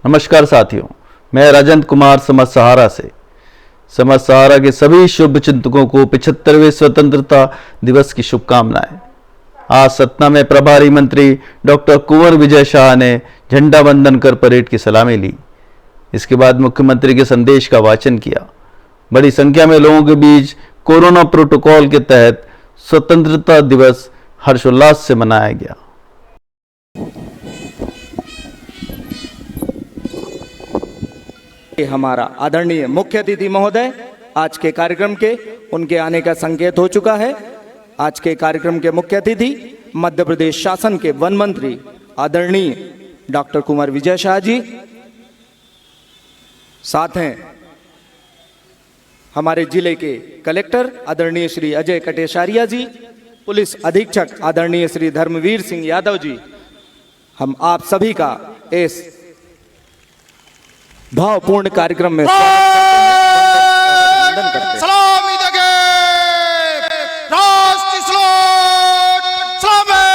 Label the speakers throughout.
Speaker 1: नमस्कार साथियों, मैं राजेंद्र कुमार समाज सहारा से। समाज सहारा के सभी शुभ चिंतकों को 75वें स्वतंत्रता दिवस की शुभकामनाएं। आज सतना में प्रभारी मंत्री डॉक्टर कुंवर विजय शाह ने झंडा वंदन कर परेड की सलामी ली। इसके बाद मुख्यमंत्री के संदेश का वाचन किया। बड़ी संख्या में लोगों के बीच कोरोना प्रोटोकॉल के तहत स्वतंत्रता दिवस हर्षोल्लास से मनाया गया।
Speaker 2: हमारा आदरणीय मुख्य अतिथि महोदय आज के कार्यक्रम के उनके आने का संकेत हो चुका है। आज के कार्यक्रम के मुख्य अतिथि मध्य प्रदेश शासन के वन मंत्री आदरणीय डॉक्टर कुंवर विजय शाह जी, साथ हैं हमारे जिले के कलेक्टर आदरणीय श्री अजय कटेशारिया जी, पुलिस अधीक्षक आदरणीय श्री धर्मवीर सिंह यादव जी। हम आप सभी का इस भावपूर्ण कार्यक्रम में वंदन करते हैं।
Speaker 3: सलामी देंगे राष्ट्रीय सलामी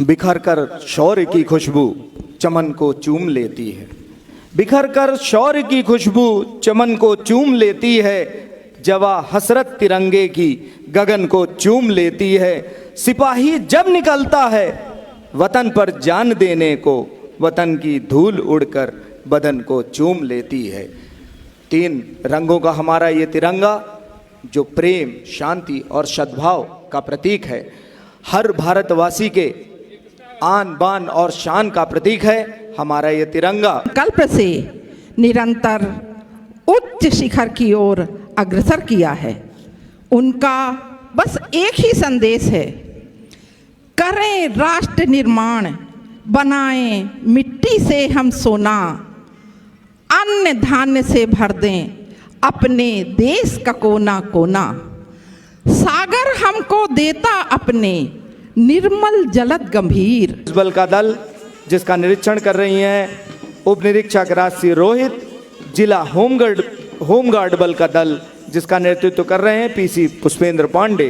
Speaker 2: बिखर कर शौर्य की खुशबू चमन को चूम लेती है। बिखर कर शौर्य की खुशबू चमन को चूम लेती है। जवा हसरत तिरंगे की गगन को चूम लेती है। सिपाही जब निकलता है वतन पर जान देने को, वतन की धूल उड़कर बदन को चूम लेती है। 3 रंगों का हमारा ये तिरंगा जो प्रेम, शांति और सद्भाव का प्रतीक है, हर भारतवासी के आन बान और शान का प्रतीक है हमारा ये तिरंगा।
Speaker 4: कल्प से निरंतर उच्च शिखर की ओर अग्रसर किया है। उनका बस एक ही संदेश है, करें राष्ट्र निर्माण, बनाएं मिट्टी से हम सोना, अन्न धान्य से भर दें अपने देश का कोना कोना, सागर हमको देता अपने निर्मल जलद गंभीर।
Speaker 2: पुलिस बल का दल जिसका निरीक्षण कर रही हैं उप निरीक्षक राजश्री रोहित, जिला होमगार्ड बल का दल जिसका नेतृत्व कर रहे हैं पीसी पुष्पेंद्र पांडे।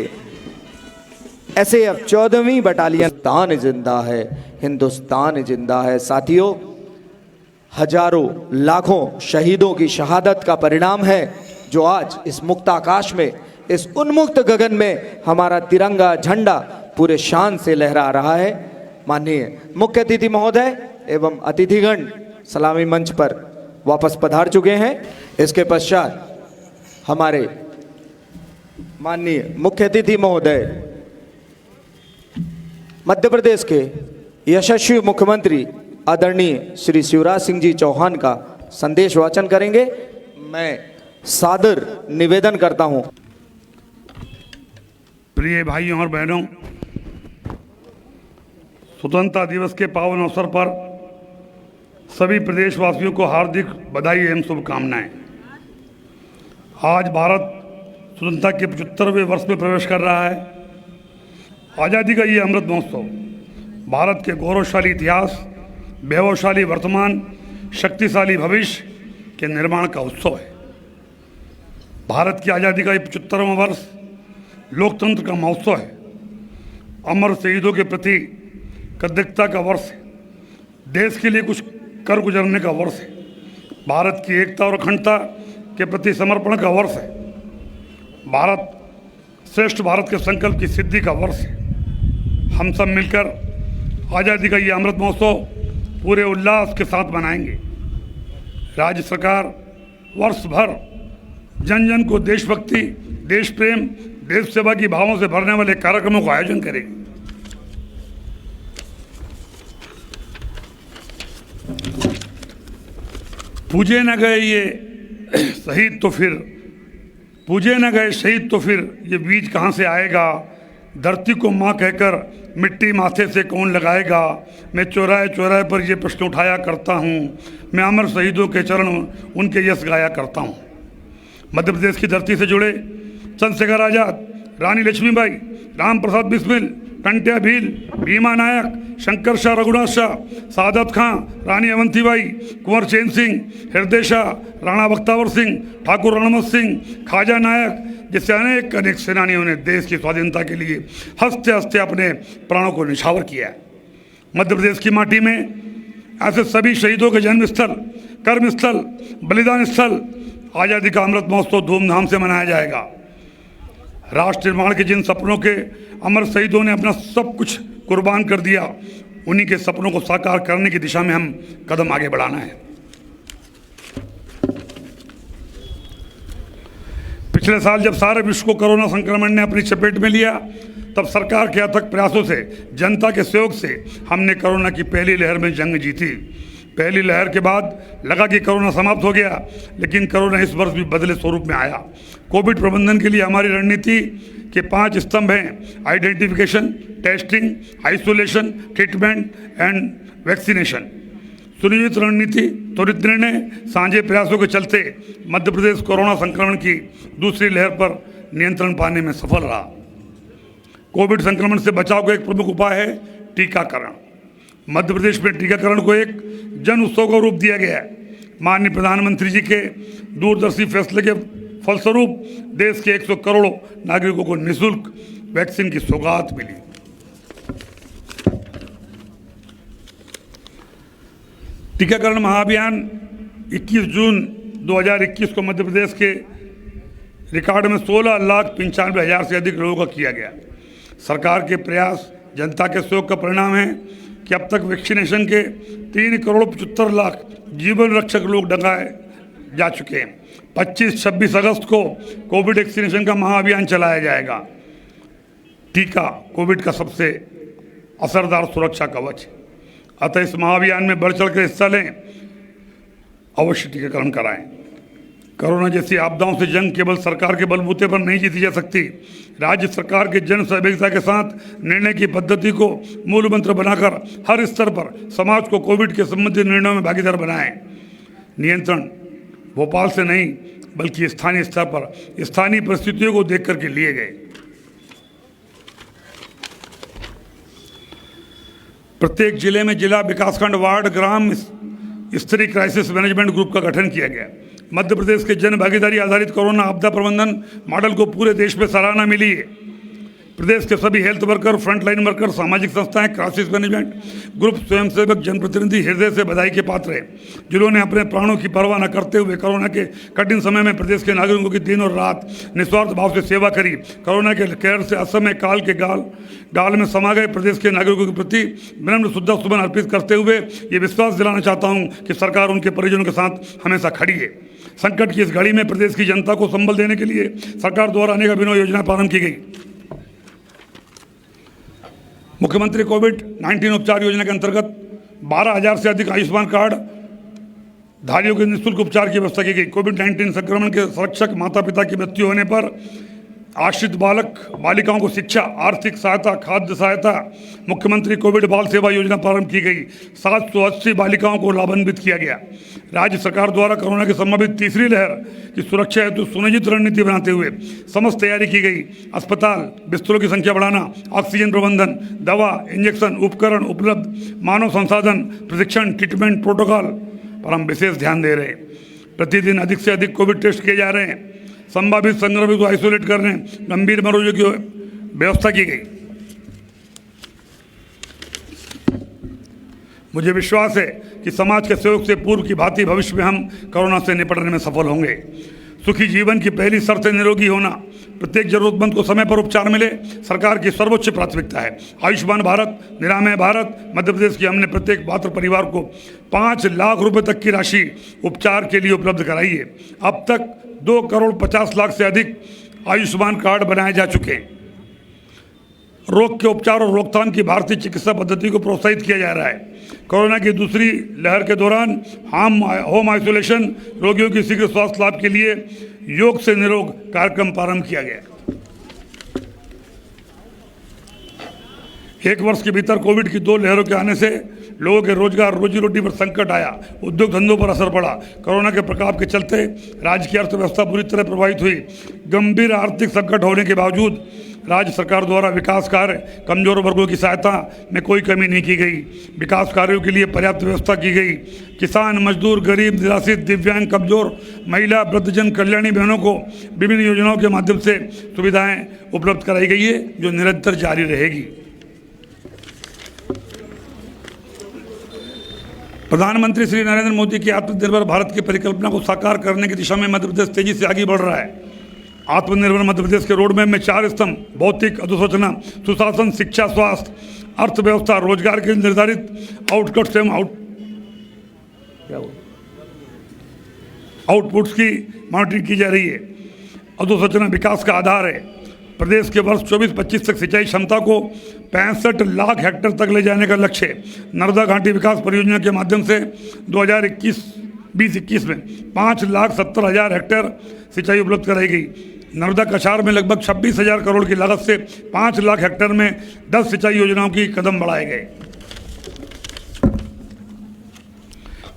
Speaker 2: एसएएफ 14वीं बटालियन। हिंदुस्तान जिंदा है, हिंदुस्तान जिंदा है। साथियों, हजारों लाखों शहीदों की शहादत का परिणाम है जो आज इस मुक्त आकाश में, इस उन्मुक्त गगन में हमारा तिरंगा झंडा पूरे शान से लहरा रहा है। माननीय मुख्य अतिथि महोदय एवं अतिथिगण सलामी मंच पर वापस पधार चुके हैं। इसके पश्चात हमारे माननीय मुख्य अतिथि महोदय मध्य प्रदेश के यशस्वी मुख्यमंत्री आदरणीय श्री शिवराज सिंह जी चौहान का संदेश वाचन करेंगे। मैं सादर निवेदन करता हूं।
Speaker 5: प्रिय भाइयों और बहनों, स्वतंत्रता दिवस के पावन अवसर पर सभी प्रदेशवासियों को हार्दिक बधाई एवं शुभकामनाएं। आज भारत स्वतंत्रता के 75वें वर्ष में प्रवेश कर रहा है। आज़ादी का ये अमृत महोत्सव भारत के गौरवशाली इतिहास, वैभवशाली वर्तमान, शक्तिशाली भविष्य के निर्माण का उत्सव है। भारत की आज़ादी का ये 75वां वर्ष लोकतंत्र का महोत्सव है। अमर शहीदों के प्रति कृतज्ञता का वर्ष है। देश के लिए कुछ कर गुजरने का वर्ष है। भारत की एकता और अखंडता के प्रति समर्पण का वर्ष है। भारत श्रेष्ठ भारत के संकल्प की सिद्धि का वर्ष है। हम सब मिलकर आज़ादी का ये अमृत महोत्सव पूरे उल्लास के साथ मनाएंगे। राज्य सरकार वर्ष भर जन जन को देशभक्ति, देश प्रेम, देश सेवा की भावों से भरने वाले कार्यक्रमों का आयोजन करेगी। पूजे न गए शहीद तो फिर ये बीज कहाँ से आएगा। धरती को माँ कहकर मिट्टी माथे से कौन लगाएगा। मैं चौराहे चौराहे पर ये प्रश्न उठाया करता हूँ। मैं अमर शहीदों के चरण उनके यश गाया करता हूँ। मध्य प्रदेश की धरती से जुड़े चंद्रशेखर आजाद, रानी लक्ष्मीबाई, राम प्रसाद बिस्मिल, टंट्या भील, भीमा नायक, शंकर शाह, रघुनाथ शाह, सादत खां, रानी अवंतीबाई, कुंवर चैन सिंह, हृदय शाह, राणा बख्तावर सिंह, ठाकुर रणमत सिंह, ख्वाजा नायक जैसे अनेक सेनानियों ने देश की स्वाधीनता के लिए हंसते हंसते अपने प्राणों को निछावर किया है। मध्य प्रदेश की माटी में ऐसे सभी शहीदों के जन्मस्थल, कर्मस्थल, बलिदान स्थल आज़ादी का अमृत महोत्सव धूमधाम से मनाया जाएगा। राष्ट्र निर्माण के जिन सपनों के अमर शहीदों ने अपना सब कुछ कुर्बान कर दिया, उन्हीं के सपनों को साकार करने की दिशा में हम कदम आगे बढ़ाना है। पिछले साल जब सारे विश्व को कोरोना संक्रमण ने अपनी चपेट में लिया, तब सरकार के अथक प्रयासों से, जनता के सहयोग से हमने कोरोना की पहली लहर में जंग जीती। पहली लहर के बाद लगा कि कोरोना समाप्त हो गया, लेकिन कोरोना इस वर्ष भी बदले स्वरूप में आया। कोविड प्रबंधन के लिए हमारी रणनीति के 5 स्तंभ हैं: identification, testing, isolation, treatment and vaccination. सुनियोजित रणनीति, त्वरित निर्णय, साझे प्रयासों के चलते मध्य प्रदेश कोरोना संक्रमण की दूसरी लहर पर नियंत्रण पाने में सफल रहा। कोविड संक्रमण से बचाव का एक प्रमुख उपाय है टीकाकरण। मध्य प्रदेश में टीकाकरण को एक जन उत्सव का रूप दिया गया है। माननीय प्रधानमंत्री जी के दूरदर्शी फैसले के फलस्वरूप देश के 100 करोड़ नागरिकों को निःशुल्क वैक्सीन की सौगात मिली। टीकाकरण महाअभियान 21 जून 2021 को मध्य प्रदेश के रिकॉर्ड में 16,95,000 से अधिक लोगों का किया गया। सरकार के प्रयास, जनता के सहयोग का परिणाम है कि अब तक वैक्सीनेशन के 3,75,00,000 जीवन रक्षक लोग लगाए जा चुके हैं। 25-26 अगस्त को कोविड वैक्सीनेशन का महाअभियान चलाया जाएगा। टीका कोविड का सबसे असरदार सुरक्षा कवच है, अतः इस महाअभियान में बढ़ चढ़ कर हिस्सा लें, अवश्य टीकाकरण कराएं। कोरोना जैसी आपदाओं से जंग केवल सरकार के बलबूते पर नहीं जीती जा सकती। राज्य सरकार के जन सहभागिता के साथ निर्णय की पद्धति को मूल मंत्र बनाकर हर स्तर पर समाज को कोविड के संबंधित निर्णयों में भागीदार बनाएं। नियंत्रण भोपाल से नहीं बल्कि स्थानीय स्तर पर स्थानीय परिस्थितियों को देख करके लिए गए। प्रत्येक जिले में जिला विकासखंड, वार्ड, ग्राम स्तरीय क्राइसिस मैनेजमेंट ग्रुप का गठन किया गया। मध्य प्रदेश के जन भागीदारी आधारित कोरोना आपदा प्रबंधन मॉडल को पूरे देश में सराहना मिली है। प्रदेश के सभी हेल्थ वर्कर, फ्रंटलाइन वर्कर, सामाजिक संस्थाएं, क्राइसिस मैनेजमेंट ग्रुप, स्वयंसेवक, जनप्रतिनिधि हृदय से बधाई के पात्र हैं, जिन्होंने अपने प्राणों की परवाह न करते हुए कोरोना के कठिन समय में प्रदेश के नागरिकों की दिन और रात निस्वार्थ भाव से सेवा करी। कोरोना के कहर से असमय काल के गाल में समा गए प्रदेश के नागरिकों के प्रति विनम्र श्रद्धासुमन अर्पित करते हुए ये विश्वास दिलाना चाहता हूँ कि सरकार उनके परिजनों के साथ हमेशा खड़ी है। संकट की इस घड़ी में प्रदेश की जनता को संबल देने के लिए सरकार द्वारा अनेक अभिनव योजनाएं प्रारंभ की गई। मुख्यमंत्री कोविड-19 उपचार योजना के अंतर्गत 12,000 से अधिक आयुष्मान कार्ड धारियों के निःशुल्क उपचार की व्यवस्था की गई। कोविड-19 संक्रमण के संरक्षक माता पिता की मृत्यु होने पर आश्रित बालक बालिकाओं को शिक्षा, आर्थिक सहायता, खाद्य सहायता, मुख्यमंत्री कोविड बाल सेवा योजना प्रारंभ की गई। 780 बालिकाओं को लाभान्वित किया गया। राज्य सरकार द्वारा कोरोना की संभावित तीसरी लहर की सुरक्षा हेतु सुनियोजित रणनीति बनाते हुए समस्त तैयारी की गई। अस्पताल बिस्तरों की संख्या बढ़ाना, ऑक्सीजन प्रबंधन, दवा, इंजेक्शन, उपकरण उपलब्ध, मानव संसाधन, प्रशिक्षण, ट्रीटमेंट प्रोटोकॉल पर हम विशेष ध्यान दे रहे हैं। प्रतिदिन अधिक से अधिक कोविड टेस्ट किए जा रहे हैं। संभावित संक्रमित को आइसोलेट करने, गंभीर मरीजों की व्यवस्था की गई। मुझे विश्वास है कि समाज के सहयोग से पूर्व की भांति भविष्य में हम कोरोना से निपटने में सफल होंगे। सुखी जीवन की पहली शर्त है निरोगी होना। प्रत्येक जरूरतमंद को समय पर उपचार मिले, सरकार की सर्वोच्च प्राथमिकता है। आयुष्मान भारत, निरामय भारत मध्य प्रदेश की हमने प्रत्येक पात्र परिवार को 5 लाख रुपए तक की राशि उपचार के लिए उपलब्ध कराई है। अब तक 2,50,00,000 से अधिक आयुष्मान कार्ड बनाए जा चुके हैं। रोग के उपचार और रोकथाम की भारतीय चिकित्सा पद्धति को प्रोत्साहित किया जा रहा है। कोरोना की दूसरी लहर के दौरान होम आइसोलेशन रोगियों की शीघ्र स्वास्थ्य लाभ के लिए योग से निरोग कार्यक्रम प्रारंभ किया गया। 1 वर्ष के भीतर कोविड की 2 लहरों के आने से लोगों के रोजगार रोजी रोटी पर संकट आया, उद्योग धंधों पर असर पड़ा। कोरोना के प्रकोप के चलते राज्य की अर्थव्यवस्था बुरी तरह प्रभावित हुई। गंभीर आर्थिक संकट होने के बावजूद राज्य सरकार द्वारा विकास कार्य, कमजोर वर्गों की सहायता में कोई कमी नहीं की गई। विकास कार्यों के लिए पर्याप्त व्यवस्था की गई। किसान, मजदूर, गरीब, निराश्रित, दिव्यांग, कमजोर, महिला, वृद्धजन, कल्याणी बहनों को विभिन्न योजनाओं के माध्यम से सुविधाएं उपलब्ध कराई गई है, जो निरंतर जारी रहेगी। प्रधानमंत्री श्री नरेंद्र मोदी की आत्मनिर्भर भारत की परिकल्पना को साकार करने की दिशा में मध्य प्रदेश तेजी से आगे बढ़ रहा है। आत्मनिर्भर मध्य प्रदेश के रोडमैप में 4 स्तंभ भौतिक अधोसंरचना, सुशासन, शिक्षा, स्वास्थ्य, अर्थव्यवस्था, रोजगार के निर्धारित आउटकट्स एवं आउटपुट्स की मॉनिटरिंग की जा रही है। अधोसंरचना विकास का आधार है। प्रदेश के वर्ष 24-25 तक सिंचाई क्षमता को 65 लाख हेक्टेयर तक ले जाने का लक्ष्य है। नर्मदा घाटी विकास परियोजना के माध्यम से 2021 में 5,70,000 हेक्टेयर सिंचाई उपलब्ध कराई गई। नर्मदा कछार में लगभग 26,000 करोड़ की लागत से 5 लाख हेक्टेयर में 10 सिंचाई योजनाओं की कदम बढ़ाए गए।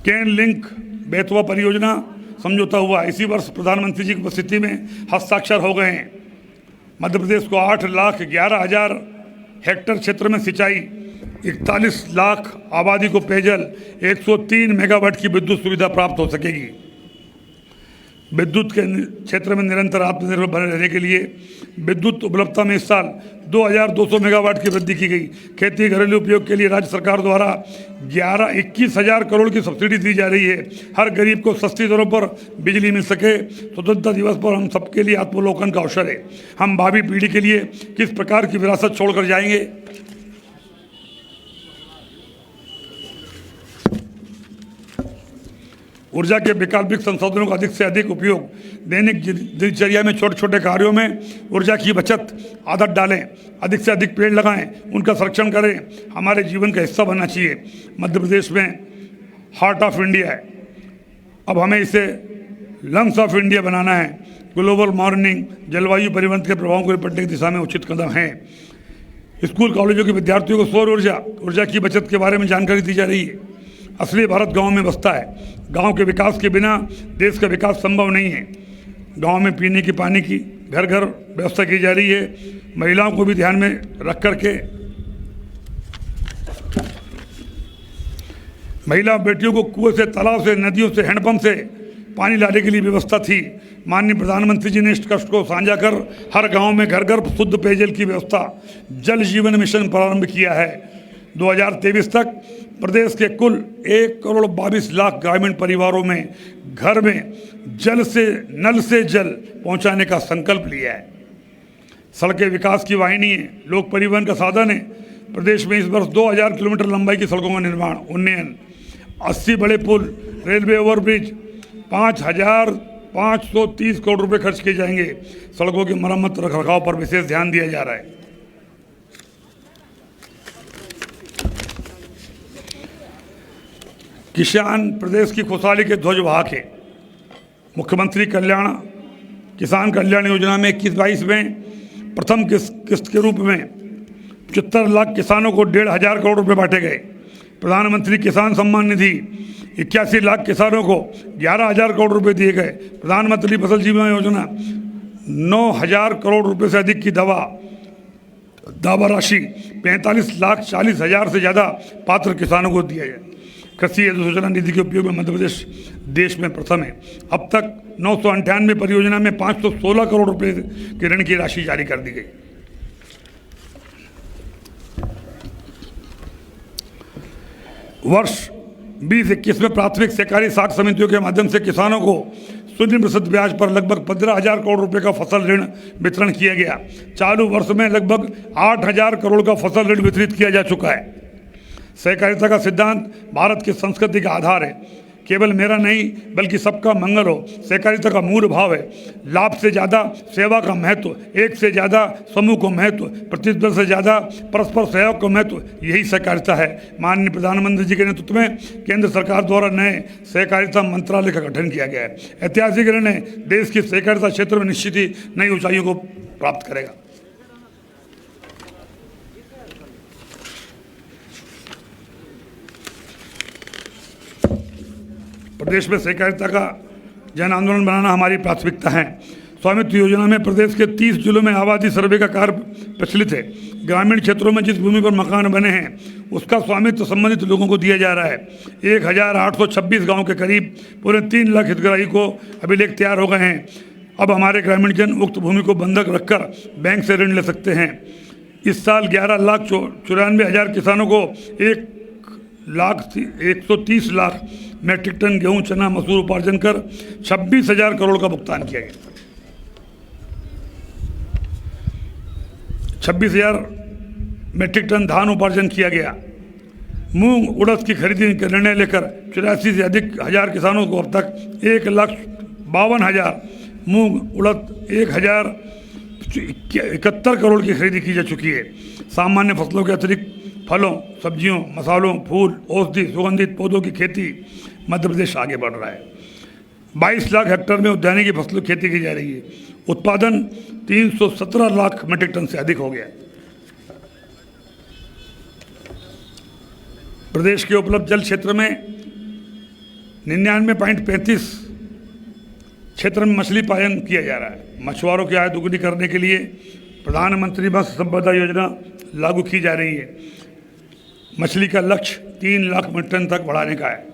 Speaker 5: केन लिंक बेतवा परियोजना समझौता हुआ। इसी वर्ष प्रधानमंत्री जी की उपस्थिति में हस्ताक्षर हो गए हैं। मध्य प्रदेश को 8,11,000 हेक्टेयर क्षेत्र में सिंचाई, 41 लाख आबादी को पेयजल, 103 मेगावाट की विद्युत सुविधा प्राप्त हो सकेगी। विद्युत के क्षेत्र में निरंतर आत्मनिर्भर बने रहने के लिए विद्युत उपलब्धता में इस साल 2,200 मेगावाट की वृद्धि की गई। खेती घरेलू उपयोग के लिए राज्य सरकार द्वारा 21,000 करोड़ की सब्सिडी दी जा रही है। हर गरीब को सस्ती दरों पर बिजली मिल सके। स्वतंत्रता दिवस पर हम सबके लिए आत्मलोकन का अवसर है। हम भावी पीढ़ी के लिए किस प्रकार की विरासत छोड़कर जाएंगे। ऊर्जा के वैकल्पिक संसाधनों का अधिक से अधिक उपयोग, दैनिक दिनचर्या में छोटे छोटे कार्यों में ऊर्जा की बचत आदत डालें, अधिक से अधिक पेड़ लगाएं, उनका संरक्षण करें, हमारे जीवन का हिस्सा बनना चाहिए। मध्य प्रदेश में हार्ट ऑफ इंडिया है, अब हमें इसे लंग्स ऑफ इंडिया बनाना है। ग्लोबल वार्मिंग, जलवायु परिवर्तन के प्रभावों को निपटने की दिशा में उचित कदम हैं। स्कूल कॉलेजों के विद्यार्थियों को सौर ऊर्जा की बचत के बारे में जानकारी दी जा रही है। असली भारत गांव में बसता है। गांव के विकास के बिना देश का विकास संभव नहीं है। गांव में पीने की पानी की घर घर व्यवस्था की जा रही है। महिलाओं को भी ध्यान में रख करके महिला बेटियों को कुएं से, तालाब से, नदियों से, हैंडपंप से पानी लाने के लिए व्यवस्था थी। माननीय प्रधानमंत्री जी ने इस कष्ट को साझा कर हर गांव में घर घर शुद्ध पेयजल की व्यवस्था, जल जीवन मिशन प्रारंभ किया है। 2023 तक प्रदेश के कुल 1,22,00,000 ग्रामीण परिवारों में घर में नल से जल पहुंचाने का संकल्प लिया है। सड़कें विकास की वाहिनी है, लोक परिवहन का साधन है। प्रदेश में इस वर्ष 2,000 किलोमीटर लंबाई की सड़कों का निर्माण, उन्नयन, 80 बड़े पुल, रेलवे ओवरब्रिज, 5,530 करोड़ रुपए खर्च किए जाएंगे। सड़कों की मरम्मत रखरखाव पर विशेष ध्यान दिया जा रहा है। किसान प्रदेश की खुशहाली के ध्वजवाहक है। मुख्यमंत्री किसान कल्याण योजना में 21-22 में प्रथम किस्त के रूप में 75 लाख किसानों को 1,500 करोड़ रुपए बांटे गए। प्रधानमंत्री किसान सम्मान निधि 81 लाख किसानों को 11,000 करोड़ रुपए दिए गए। प्रधानमंत्री फसल बीमा योजना 9,000 करोड़ रुपए से अधिक की दावा राशि 45,40,000 से ज़्यादा पात्र किसानों को दिया जाए। कृषि अधोसंरचना निधि के उपयोग में मध्य प्रदेश देश में प्रथम है। अब तक 998 परियोजना में 516 करोड़ रुपए के ऋण की राशि जारी कर दी गई। वर्ष 2021 में प्राथमिक सहकारी साख समितियों के माध्यम से किसानों को 0% ब्याज पर लगभग 15,000 करोड़ रुपए का फसल ऋण वितरण किया गया। चालू वर्ष में लगभग 8,000 करोड़ का फसल ऋण वितरित किया जा चुका है। सहकारिता का सिद्धांत भारत की संस्कृति का आधार है। केवल मेरा नहीं बल्कि सबका मंगल हो, सहकारिता का मूल भाव है। लाभ से ज़्यादा सेवा का महत्व, एक से ज़्यादा समूह को महत्व, प्रतिस्पर्धा से ज़्यादा परस्पर सहयोग का महत्व, यही सहकारिता है। माननीय प्रधानमंत्री जी के नेतृत्व में केंद्र सरकार द्वारा नए सहकारिता मंत्रालय का गठन किया गया है। ऐतिहासिक निर्णय देश की सहकारिता क्षेत्र में निश्चित ही नई ऊंचाइयों को प्राप्त करेगा। प्रदेश में सहकारिता का जन आंदोलन बनाना हमारी प्राथमिकता है। स्वामित्व योजना में प्रदेश के 30 जिलों में आबादी सर्वे का कार्य प्रचलित है। ग्रामीण क्षेत्रों में जिस भूमि पर मकान बने हैं उसका स्वामित्व संबंधित लोगों को दिया जा रहा है। 1,826 गांव के करीब पूरे 3 लाख हितग्राही को अभिलेख तैयार हो गए हैं। अब हमारे ग्रामीण जन उक्त भूमि को बंधक रखकर बैंक से ऋण ले सकते हैं। इस साल 11,94,000 किसानों को 130 लाख मैट्रिक टन गेहूं, चना, मसूर उपार्जन कर 26,000 करोड़ का भुगतान किया गया। 26,000 मैट्रिक टन धान उपार्जन किया गया। मूंग उड़द की खरीदी का निर्णय लेकर 84 से अधिक हजार किसानों को अब तक 1,52,000 मूंग उड़द 1,071 करोड़ की खरीदी की जा चुकी है। सामान्य फसलों के अतिरिक्त फलों, सब्जियों, मसालों, फूल, औषधि, सुगंधित पौधों की खेती मध्य प्रदेश आगे बढ़ रहा है। 22 लाख हेक्टेयर में उद्यानिकी फसलों की खेती की जा रही है। उत्पादन 317 लाख मीट्रिक टन से अधिक हो गया। प्रदेश के उपलब्ध जल क्षेत्र में 99.35 क्षेत्र में मछली पालन किया जा रहा है। मछुआरों की आय दोगुनी करने के लिए प्रधानमंत्री मत्स्य संपदा योजना लागू की जा रही है। मछली का लक्ष्य 3 लाख मीट्रिक टन तक बढ़ाने का है।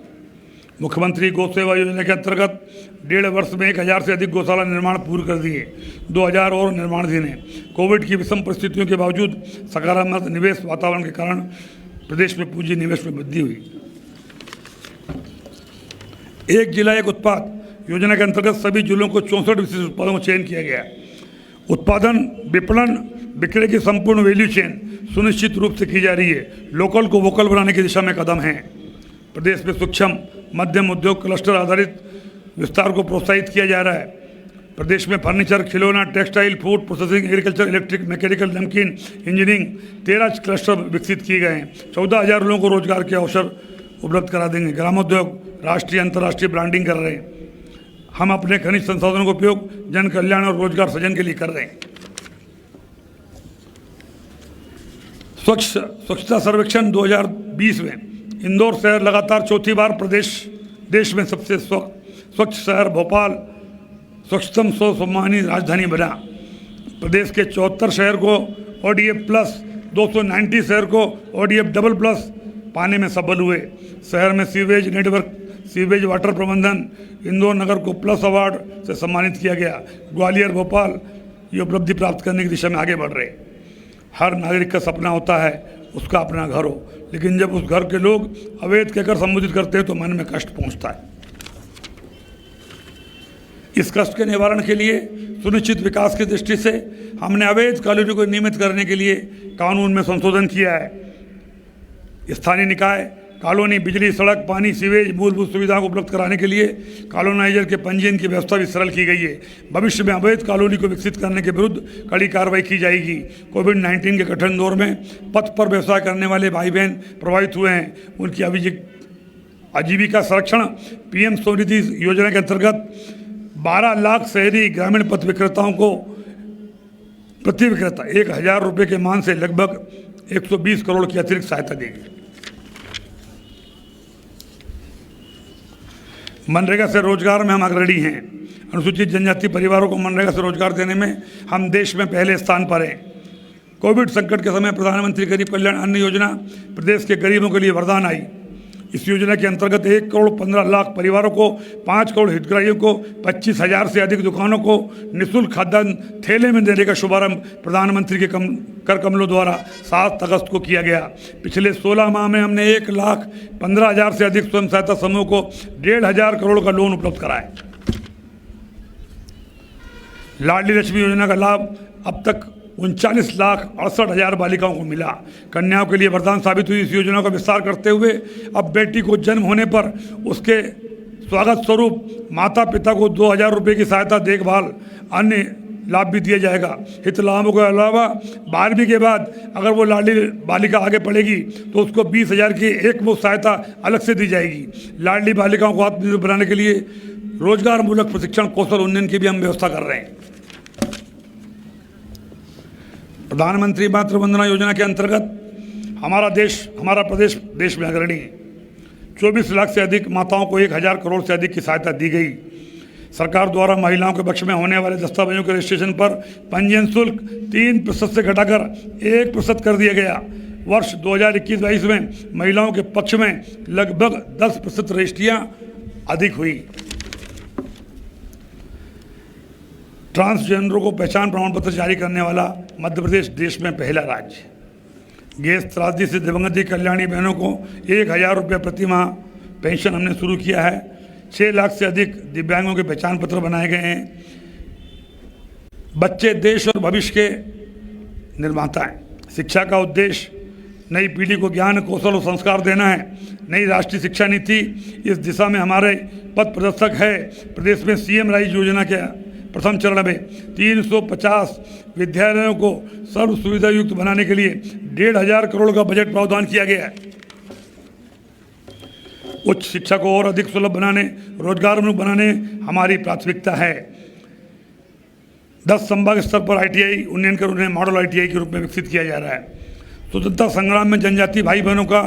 Speaker 5: मुख्यमंत्री गौ सेवा योजना के अंतर्गत 1.5 वर्ष में 1,000 से अधिक गौशाला निर्माण पूर्ण कर दिए। 2,000 और निर्माणाधीन है। कोविड की विषम परिस्थितियों के बावजूद सकारात्मक निवेश वातावरण के कारण प्रदेश में पूंजी निवेश में वृद्धि हुई। एक जिला एक उत्पाद योजना के अंतर्गत सभी जिलों को 64 विशिष्ट उत्पादों का चयन किया गया। उत्पादन, विपणन, विक्रय की संपूर्ण वैल्यू चेन सुनिश्चित रूप से की जा रही है। लोकल को वोकल बनाने की दिशा में कदम है। प्रदेश में सूक्ष्म मध्यम उद्योग क्लस्टर आधारित विस्तार को प्रोत्साहित किया जा रहा है। प्रदेश में फर्नीचर, खिलौना, textile, food processing, agriculture, electric, mechanical, नमकीन, इंजीनियरिंग 13 क्लस्टर विकसित किए गए हैं। 14,000 लोगों को रोजगार के अवसर उपलब्ध करा देंगे। ग्रामोद्योग राष्ट्रीय अंतर्राष्ट्रीय ब्रांडिंग कर रहे हैं। हम अपने खनिज संसाधनों का उपयोग जन कल्याण और रोजगार सृजन के लिए कर रहे हैं। स्वच्छता सर्वेक्षण 2020 में इंदौर शहर लगातार चौथी बार देश में सबसे स्वच्छ शहर, भोपाल स्वच्छतम सम्मानित राजधानी बना। प्रदेश के 74 शहर को ODF प्लस, 290 शहर को ODF डबल प्लस पाने में सफल हुए। शहर में सीवेज नेटवर्क, सीवेज वाटर प्रबंधन, इंदौर नगर को प्लस अवार्ड से सम्मानित किया गया। ग्वालियर, भोपाल ये उपलब्धि प्राप्त करने की दिशा में आगे बढ़ रहे। हर नागरिक का सपना होता है उसका अपना घर हो, लेकिन जब उस घर के लोग अवैध कहकर संबोधित करते हैं तो मन में कष्ट पहुंचता है। इस कष्ट के निवारण के लिए सुनिश्चित विकास की दृष्टि से हमने अवैध कॉलोनी को नियमित करने के लिए कानून में संशोधन किया है। स्थानीय निकाय कॉलोनी बिजली, सड़क, पानी, सीवेज, मूलभूत सुविधाओं को उपलब्ध कराने के लिए कॉलोनाइजर के पंजीयन की व्यवस्था भी सरल की गई है। भविष्य में अवैध कॉलोनी को विकसित करने के विरुद्ध कड़ी कार्रवाई की जाएगी। कोविड-19 के कठिन दौर में पथ पर व्यवसाय करने वाले भाई बहन प्रभावित हुए हैं। उनकी आजीविका संरक्षण PM स्वनिधि योजना के अंतर्गत 12 लाख शहरी ग्रामीण पथ विक्रेताओं को प्रति विक्रेता 1,000 रुपये के मान से लगभग 120 करोड़ की अतिरिक्त सहायता देगी। मनरेगा से रोजगार में हम अग्रणी हैं। अनुसूचित जनजाति परिवारों को मनरेगा से रोजगार देने में हम देश में पहले स्थान पर हैं। कोविड संकट के समय प्रधानमंत्री गरीब कल्याण अन्न योजना प्रदेश के गरीबों के लिए वरदान आई। इस योजना के अंतर्गत 1 करोड़ 15 लाख परिवारों को, 5 करोड़ हितग्राहियों को, 25,000 से अधिक दुकानों को निःशुल्क खाद्यान्न थैले में देने का शुभारंभ प्रधानमंत्री के कर कमलों द्वारा 7 अगस्त को किया गया। पिछले 16 माह में हमने 1,15,000 से अधिक स्वयं सहायता समूह को 1,500 करोड़ का लोन उपलब्ध कराया। लाडली लक्ष्मी योजना का लाभ अब तक 39,68,000 बालिकाओं को मिला। कन्याओं के लिए वरदान साबित हुई इस योजना का विस्तार करते हुए अब बेटी को जन्म होने पर उसके स्वागत स्वरूप माता पिता को 2,000 रुपये की सहायता, देखभाल, अन्य लाभ भी दिया जाएगा। हित लाभों के अलावा 12वीं के बाद अगर वो लाडली बालिका आगे पढ़ेगी तो उसको 20,000 की एक मुफ्त सहायता अलग से दी जाएगी। लाडली बालिकाओं को आत्मनिर्भर बनाने के लिए रोजगार मूलक प्रशिक्षण, कौशल उन्नयन की भी हम व्यवस्था कर रहे हैं। प्रधानमंत्री मातृ वंदना योजना के अंतर्गत हमारा प्रदेश देश में अग्रणी है। 24 लाख से अधिक माताओं को 1,000 करोड़ से अधिक की सहायता दी गई। सरकार द्वारा महिलाओं के पक्ष में होने वाले दस्तावेजों के रजिस्ट्रेशन पर पंजीयन शुल्क 3% से घटाकर 1% कर दिया गया। वर्ष 2021-22 में महिलाओं के पक्ष में लगभग 10% रजिस्ट्रियाँ अधिक हुई। ट्रांसजेंडरों को पहचान प्रमाण पत्र जारी करने वाला मध्य प्रदेश देश में पहला राज्य। गैस त्रासदी से दिवंगत कल्याणी बहनों को 1,000 रुपये प्रति माह पेंशन हमने शुरू किया है। 6 लाख से अधिक दिव्यांगों के पहचान पत्र बनाए गए हैं। बच्चे देश और भविष्य के निर्माता हैं। शिक्षा का उद्देश्य नई पीढ़ी को ज्ञान, कौशल और संस्कार देना है। नई राष्ट्रीय शिक्षा नीति इस दिशा में हमारे पथ प्रदर्शक है। प्रदेश में सीएम राइज योजना के प्रथम चरण में 350 विद्यालयों को सर्व सुविधा युक्त बनाने के लिए 1,500 करोड़ का बजट प्रावधान किया गया है। उच्च शिक्षा को और अधिक सुलभ बनाने, रोजगारन्मुख बनाने हमारी प्राथमिकता है। 10 संभाग स्तर पर ITI उन्नयन कर उन्हें मॉडल ITI के रूप में विकसित किया जा रहा है। स्वतंत्रता संग्राम में जनजाति भाई बहनों का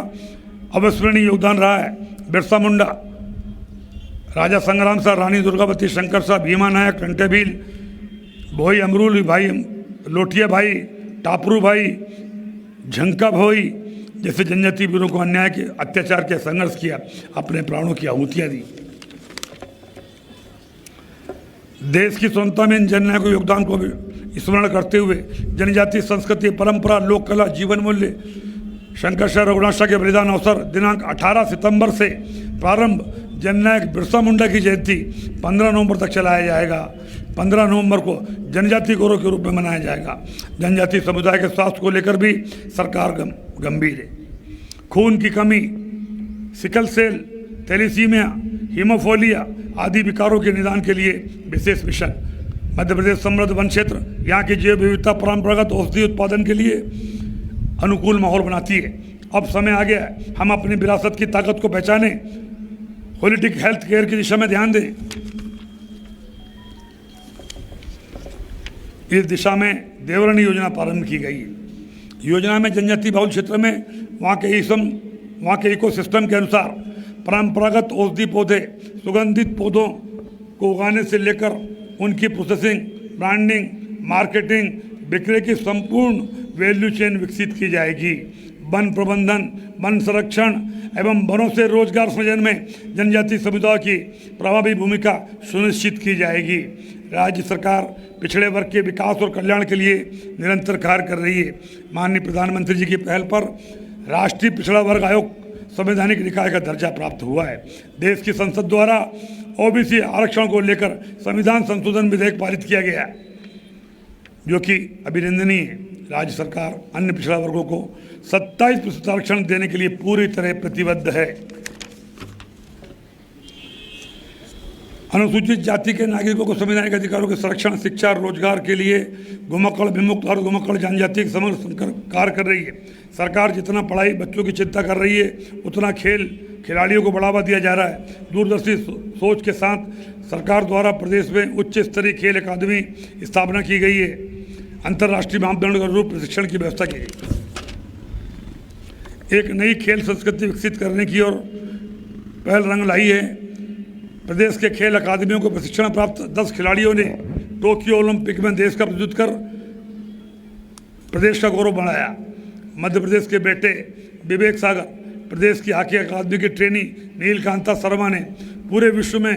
Speaker 5: अविस्मरणीय योगदान रहा है। बिरसा मुंडा, राजा संग्राम शाह, रानी दुर्गावती, शंकर शाह, भीमा नायक, टंटेभील, भोई अमरूल भाई, लोटिया भाई, टापरू भाई, झंका भोई जैसे जनजाति वीरों को अन्याय के अत्याचार के संघर्ष किया, अपने प्राणों की आहुतियाँ दी। देश की स्वतंत्रता में इन जननायकों के योगदान को स्मरण करते हुए जनजातीय संस्कृति, परंपरा, लोक कला, जीवन मूल्य, शंकर शाह रघुनाथ शाह के बलिदान अवसर दिनांक 18 सितंबर से प्रारंभ जननायक बिरसा मुंडा की जयंती 15 नवंबर तक चलाया जाएगा। 15 नवंबर को जनजातीय गौरव के रूप में मनाया जाएगा। जनजातीय समुदाय के स्वास्थ्य को लेकर भी सरकार गंभीर है। खून की कमी, सिकल सेल, थैलेसीमिया, हीमोफीलिया आदि विकारों के निदान के लिए विशेष मिशन। मध्य प्रदेश समृद्ध वन क्षेत्र यहाँ की जैव विविधता, परंपरागत औषधि उत्पादन के लिए अनुकूल माहौल बनाती है। अब समय आ गया है हम अपनी विरासत की ताकत को पहचाने, होलिस्टिक हेल्थ केयर की दिशा में ध्यान दें। इस दिशा में देवरणी योजना प्रारंभ की गई है। योजना में जनजातीय बहुल क्षेत्र में वहाँ के इकोसिस्टम के अनुसार परंपरागत औषधि पौधे, सुगंधित पौधों को उगाने से लेकर उनकी प्रोसेसिंग, ब्रांडिंग, मार्केटिंग, बिक्री की संपूर्ण वैल्यू चेन विकसित की जाएगी। वन प्रबंधन, वन संरक्षण एवं वनों से रोजगार सृजन में जनजातीय समुदाय की प्रभावी भूमिका सुनिश्चित की जाएगी। राज्य सरकार पिछड़े वर्ग के विकास और कल्याण के लिए निरंतर कार्य कर रही है। माननीय प्रधानमंत्री जी की पहल पर राष्ट्रीय पिछड़ा वर्ग आयोग संवैधानिक निकाय का दर्जा प्राप्त हुआ है। देश की संसद द्वारा OBC आरक्षण को लेकर संविधान संशोधन विधेयक पारित किया गया है, जो कि अभिनंदनीय है। राज्य सरकार अन्य पिछड़ा वर्गों को 27% आरक्षण देने के लिए पूरी तरह प्रतिबद्ध है। अनुसूचित जाति के नागरिकों को संवैधानिक अधिकारों के संरक्षण, शिक्षा और रोजगार के लिए घुमक्कड़, विमुक्त और घुमक्कड़ जनजाति समग्र कार्य कर रही है। सरकार जितना पढ़ाई बच्चों की चिंता कर रही है, उतना खिलाड़ियों को बढ़ावा दिया जा रहा है। दूरदर्शी सोच के साथ सरकार द्वारा प्रदेश में उच्च स्तरीय खेल अकादमी स्थापना की गई है। अंतर्राष्ट्रीय मापदंड के अनुरूप प्रशिक्षण की व्यवस्था की गई। एक नई खेल संस्कृति विकसित करने की ओर पहल रंग लाई है। प्रदेश के खेल अकादमियों को प्रशिक्षण प्राप्त 10 खिलाड़ियों ने टोक्यो ओलंपिक में देश का प्रतिनिधित्व कर प्रदेश का गौरव बढ़ाया। मध्य प्रदेश के बेटे विवेक सागर, प्रदेश की हॉकी अकादमी के ट्रेनी नीलकांता शर्मा ने पूरे विश्व में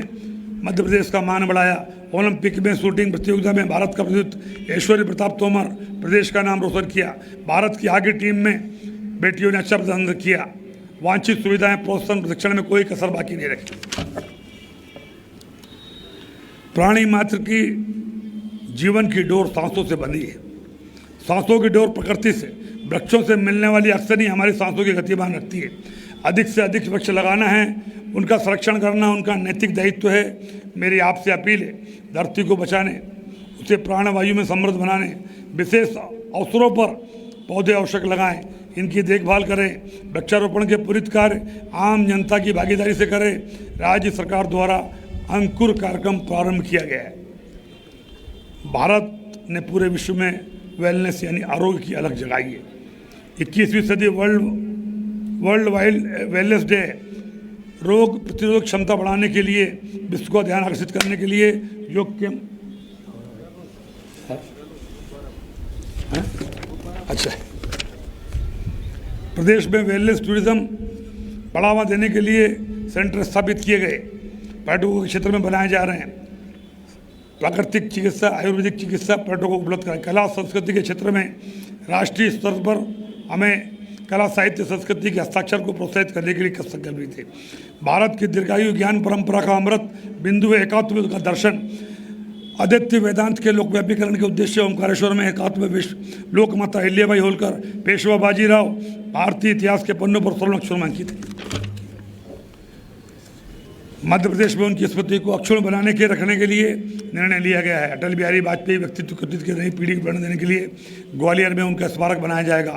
Speaker 5: मध्य प्रदेश का मान बढ़ाया। ओलंपिक में शूटिंग प्रतियोगिता में भारत का प्रतिनिधित्व ऐश्वर्य प्रताप तोमर प्रदेश का नाम रोशन किया। भारत की हॉकी टीम में बेटियों ने अच्छा प्रदर्शन किया। वांछित सुविधाएं, प्रोत्साहन, प्रशिक्षण में कोई कसर बाकी नहीं रखी। प्राणी मात्र की जीवन की डोर सांसों से बंधी है। सांसों की डोर प्रकृति से, वृक्षों से मिलने वाली ऑक्सीजन ही हमारी सांसों की गतिमान रखती है। अधिक से अधिक वृक्ष लगाना है, उनका संरक्षण करना उनका नैतिक दायित्व है। मेरी आपसे अपील है, धरती को बचाने, उसे प्राणवायु में समृद्ध बनाने, विशेष अवसरों पर पौधे आवश्यक लगाएं, इनकी देखभाल करें। वृक्षारोपण के पूरित कार्य आम जनता की भागीदारी से करें। राज्य सरकार द्वारा अंकुर कार्यक्रम प्रारंभ किया गया है। भारत ने पूरे विश्व में वेलनेस यानी आरोग्य की अलग जगाई है। 21वीं सदी वर्ल्ड वाइड वेलनेस डे रोग प्रतिरोधक क्षमता बढ़ाने के लिए, विश्व का ध्यान आकर्षित करने के लिए योग के अच्छा प्रदेश में वेलनेस टूरिज्म बढ़ावा देने के लिए सेंटर स्थापित किए गए, पर्यटकों के क्षेत्र में बनाए जा रहे हैं। प्राकृतिक चिकित्सा, आयुर्वेदिक चिकित्सा पर्यटकों को उपलब्ध कराएं। कला संस्कृति के क्षेत्र में राष्ट्रीय स्तर पर हमें कला साहित्य संस्कृति के हस्ताक्षर को प्रोत्साहित करने के लिए संकल्पित थे। भारत की दीर्घायु ज्ञान परंपरा का अमृत बिंदु है एकात्म का दर्शन। अद्वितीय वेदांत के लोकव्यापीकरण के उद्देश्य ओंकारेश्वर में एकात्म विश्व, लोकमाता अहिल्याबाई होलकर, पेशवा बाजीराव भारतीय इतिहास के पन्नों पर स्वर्ण अक्षरों में अंकित है। मध्य प्रदेश में उनकी स्मृति को अक्षुण्ण बनाने के रखने के लिए निर्णय लिया गया है। अटल बिहारी वाजपेयी व्यक्तित्व कृतित्व की नई पीढ़ी को प्रेरणा देने के लिए ग्वालियर में उनका स्मारक बनाया जाएगा।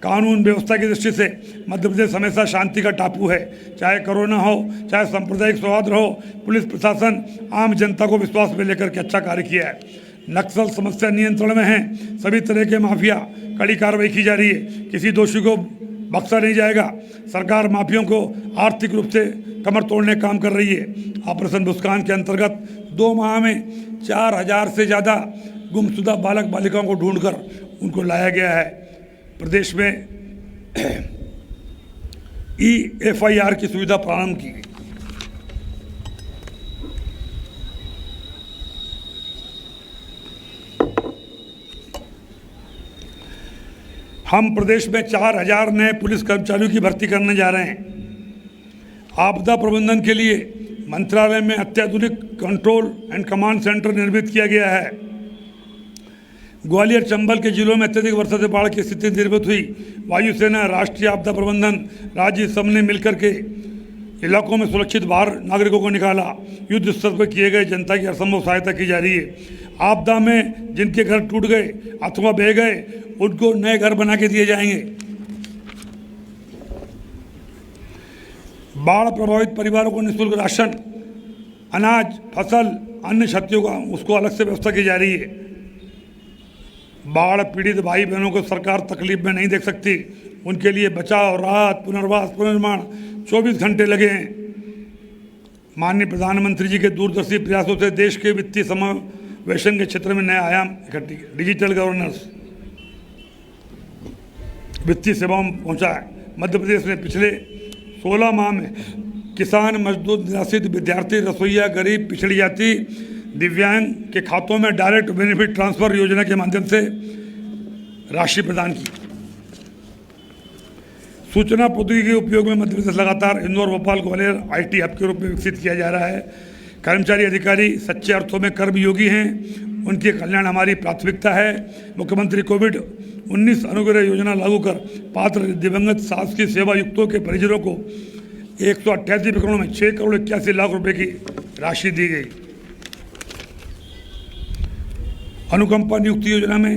Speaker 5: कानून व्यवस्था की दृष्टि से मध्य प्रदेश हमेशा शांति का टापू है। चाहे कोरोना हो, चाहे सांप्रदायिक सौहार्द हो, पुलिस प्रशासन आम जनता को विश्वास में लेकर के अच्छा कार्य किया है। नक्सल समस्या नियंत्रण में है। सभी तरह के माफिया कड़ी कार्रवाई की जा रही है। किसी दोषी को बख्शा नहीं जाएगा। सरकार माफियों को आर्थिक रूप से कमर तोड़ने का काम कर रही है। ऑपरेशन मुस्कान के अंतर्गत 2 माह में 4000 से ज़्यादा गुमशुदा बालक बालिकाओं को ढूंढकर उनको लाया गया है। प्रदेश में EFIR की सुविधा प्रारंभ की गई। हम प्रदेश में 4000 नए पुलिस कर्मचारियों की भर्ती करने जा रहे हैं। आपदा प्रबंधन के लिए मंत्रालय में अत्याधुनिक कंट्रोल एंड कमांड सेंटर निर्मित किया गया है। ग्वालियर चंबल के जिलों में अत्यधिक वर्षा से बाढ़ की स्थिति निर्मित हुई। वायुसेना, राष्ट्रीय आपदा प्रबंधन, राज्य सब ने मिलकर के इलाकों में सुरक्षित बाहर नागरिकों को निकाला। युद्ध स्तर पर किए गए जनता की हरसंभव सहायता की जा रही है। आपदा में जिनके घर टूट गए अथवा बह गए उनको नए घर बना के दिए जाएंगे। बाढ़ प्रभावित परिवारों को निःशुल्क राशन, अनाज, फसल, अन्य क्षतियों का उसको अलग से व्यवस्था की जा रही है। बाढ़ पीड़ित भाई बहनों को सरकार तकलीफ में नहीं देख सकती। उनके लिए बचाव, राहत, पुनर्वास, पुनर्निर्माण 24 घंटे लगे हैं। माननीय प्रधानमंत्री जी के दूरदर्शी प्रयासों से देश के वित्तीय समावेशन के क्षेत्र में नया आयाम इकट्ठी, डिजिटल गवर्नेंस वित्तीय सेवाओं में पहुंचा है। मध्य प्रदेश ने पिछले 16 माह में किसान, मजदूर, निराश्रित, विद्यार्थी, रसोईया, गरीब, पिछड़ी जाति, दिव्यांग के खातों में डायरेक्ट बेनिफिट ट्रांसफर योजना के माध्यम से राशि प्रदान की। सूचना प्रौद्योगिकी के उपयोग में मध्य प्रदेश लगातार इंदौर, भोपाल, ग्वालियर IT हब के रूप में विकसित किया जा रहा है। कर्मचारी अधिकारी सच्चे अर्थों में कर्मयोगी हैं। उनके कल्याण हमारी प्राथमिकता है। मुख्यमंत्री कोविड-19 अनुग्रह योजना लागू कर पात्र दिवंगत शासकीय सेवा युक्तों के परिजनों को 188 प्रकरणों में 6 करोड़ 81 लाख रुपए की राशि दी गई। अनुकंपा नियुक्ति योजना में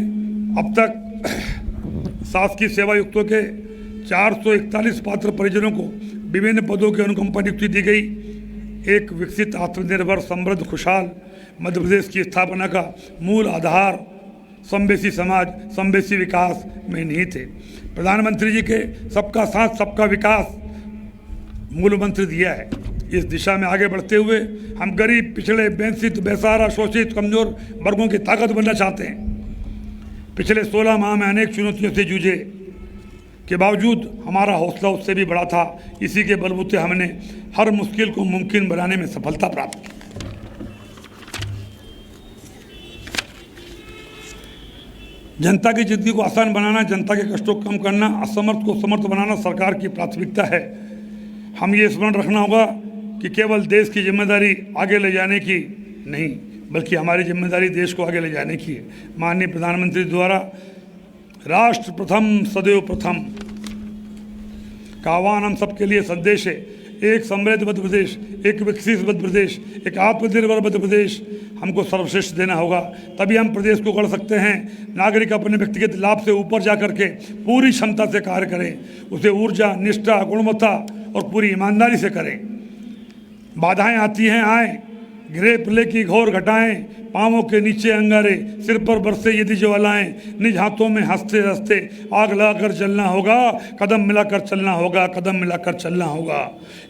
Speaker 5: अब तक शासकीय सेवा युक्तों के 441 पात्र परिजनों को विभिन्न पदों की अनुकंपा नियुक्ति दी गई। एक विकसित, आत्मनिर्भर, समृद्ध, खुशहाल मध्य प्रदेश की स्थापना का मूल आधार समवेशी समाज, समवेशी विकास में निहित है। प्रधानमंत्री जी के सबका साथ सबका विकास मूल मंत्र दिया है। इस दिशा में आगे बढ़ते हुए हम गरीब, पिछड़े, वंचित, बेसहारा, शोषित, कमजोर वर्गों की ताकत बनना चाहते हैं। पिछले 16 माह में अनेक चुनौतियों से जूझे के बावजूद हमारा हौसला उससे भी बड़ा था। इसी के बलबूते हमने हर मुश्किल को मुमकिन बनाने में सफलता प्राप्त की। जनता की जिंदगी को आसान बनाना, जनता के कष्टों को कम करना, असमर्थ को समर्थ बनाना सरकार की प्राथमिकता है। हम ये स्मरण रखना होगा कि केवल देश की जिम्मेदारी आगे ले जाने की नहीं, बल्कि हमारी जिम्मेदारी देश को आगे ले जाने की है। माननीय प्रधानमंत्री द्वारा राष्ट्र प्रथम सदैव प्रथम का आह्वान हम सबके लिए संदेश है। एक समृद्ध मध्य प्रदेश, एक विकसित मध्य प्रदेश, एक आत्मनिर्भर मध्य प्रदेश हमको सर्वश्रेष्ठ देना होगा, तभी हम प्रदेश को गढ़ सकते हैं। नागरिक अपने व्यक्तिगत लाभ से ऊपर जा करके पूरी क्षमता से कार्य करें, उसे ऊर्जा, निष्ठा, गुणवत्ता और पूरी ईमानदारी से करें। बाधाएं आती हैं, आए, गिरे प्रलय की घोर घटाएं, पाँवों के नीचे अंगारे, सिर पर बरसे यदि ज्वालाएं, निज हाथों में हंसते हंसते आग लगाकर जलना होगा, कदम मिलाकर चलना होगा, कदम मिलाकर चलना होगा।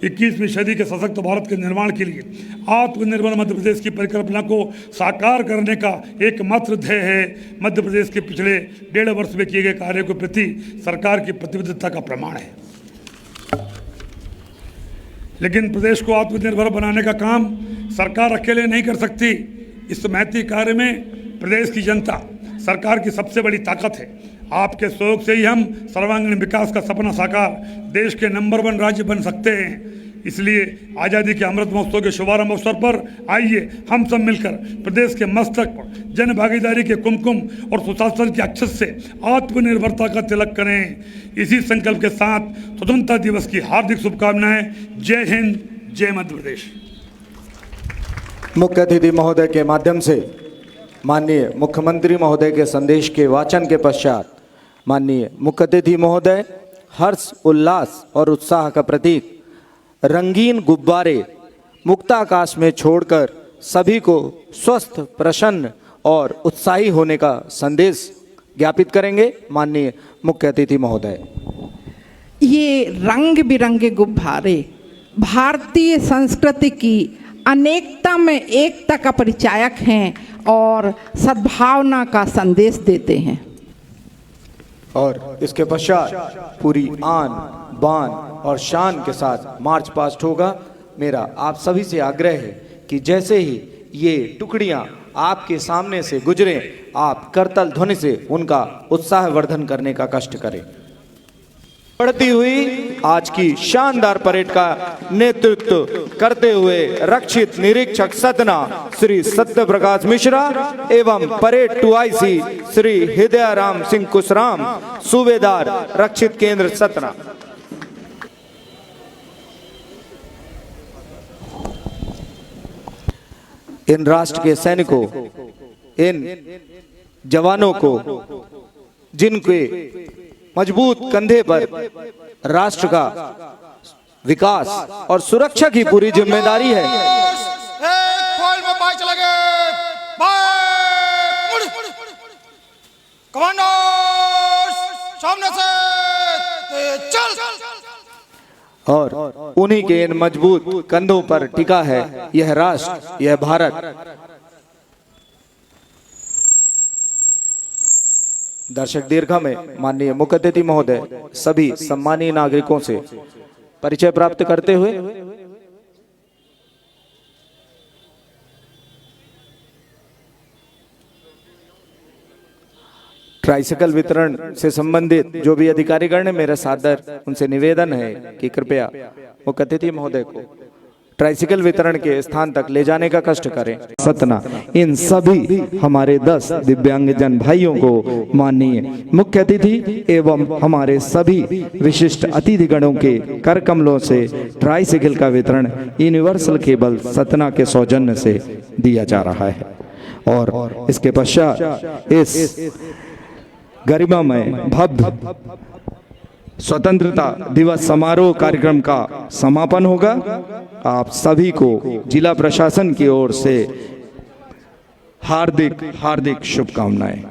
Speaker 5: 21वीं सदी के सशक्त भारत के निर्माण के लिए आत्मनिर्भर मध्य प्रदेश की परिकल्पना को साकार करने का एकमात्र ध्येय है मध्य प्रदेश के पिछले 1.5 वर्ष में किए गए कार्यों के प्रति सरकार की प्रतिबद्धता का प्रमाण है। लेकिन प्रदेश को आत्मनिर्भर बनाने का काम सरकार अकेले नहीं कर सकती। इस महती कार्य में प्रदेश की जनता सरकार की सबसे बड़ी ताकत है। आपके सहयोग से ही हम सर्वांगीण विकास का सपना साकार, देश के नंबर 1 राज्य बन सकते हैं। इसलिए आज़ादी के अमृत महोत्सव के शुभारंभ अवसर पर आइए हम सब मिलकर प्रदेश के मस्तक पर जन भागीदारी के कुमकुम और सुशासन के अक्षत से आत्मनिर्भरता का तिलक करें। इसी संकल्प के साथ स्वतंत्रता दिवस की हार्दिक शुभकामनाएं। जय हिंद, जय मध्य प्रदेश।
Speaker 2: मुख्य अतिथि महोदय के माध्यम से माननीय मुख्यमंत्री महोदय के संदेश के वाचन के पश्चात माननीय मुख्य अतिथि महोदय हर्ष, उल्लास और उत्साह का प्रतीक रंगीन गुब्बारे मुक्ताकाश में छोड़कर सभी को स्वस्थ, प्रसन्न और उत्साही होने का संदेश ज्ञापित करेंगे। माननीय मुख्य अतिथि महोदय।
Speaker 4: ये रंग बिरंगे गुब्बारे भारतीय संस्कृति की अनेकता में एकता का परिचायक हैं और सद्भावना का संदेश देते हैं।
Speaker 2: और इसके पश्चात पूरी आन, बान और शान के साथ मार्च पास्ट होगा। मेरा आप सभी से आग्रह है कि जैसे ही ये टुकड़ियां आपके सामने से गुजरें, आप करतल ध्वनि से उनका उत्साहवर्धन करने का कष्ट करें। बढ़ती हुई आज की शानदार परेड का नेतृत्व करते हुए रक्षित निरीक्षक सतना श्री सत्य प्रकाश मिश्रा एवं परेड 2IC श्री हृदयाराम सिंह कुशराम, सूबेदार रक्षित केंद्र सतना। इन राष्ट्र के सैनिकों, इन जवानों को जिनके मजबूत कंधे पर राष्ट्र का विकास और सुरक्षा की पूरी जिम्मेदारी है।
Speaker 3: एक फॉल में बाइक चला गए, बाइक कमांडोज सामने से चल।
Speaker 2: और उन्हीं के इन मजबूत कंधों पर टिका है यह राष्ट्र, यह भारत। दर्शक दीर्घा में माननीय मुख्य अतिथि महोदय सभी सम्मानीय नागरिकों से परिचय प्राप्त करते हुए ट्राइसिकल वितरण से संबंधित जो भी अधिकारीगण है, मेरा सादर उनसे निवेदन है कि कृपया मुख्य अतिथि महोदय को ट्राइसिकल वितरण के स्थान तक ले जाने का कष्ट करें। सतना इन सभी हमारे 10 दिव्यांगजन भाइयों को माननीय मुख्य अतिथि एवं हमारे सभी विशिष्ट अतिथिगणों के कर कमलों से ट्राइसिकल का वितरण यूनिवर्सल केबल सतना के सौजन्य से दिया जा रहा है। और इसके पश्चात इस गरिमामय भव्य स्वतंत्रता दिवस समारोह कार्यक्रम का समापन होगा। आप सभी को जिला प्रशासन की ओर से हार्दिक हार्दिक शुभकामनाएं।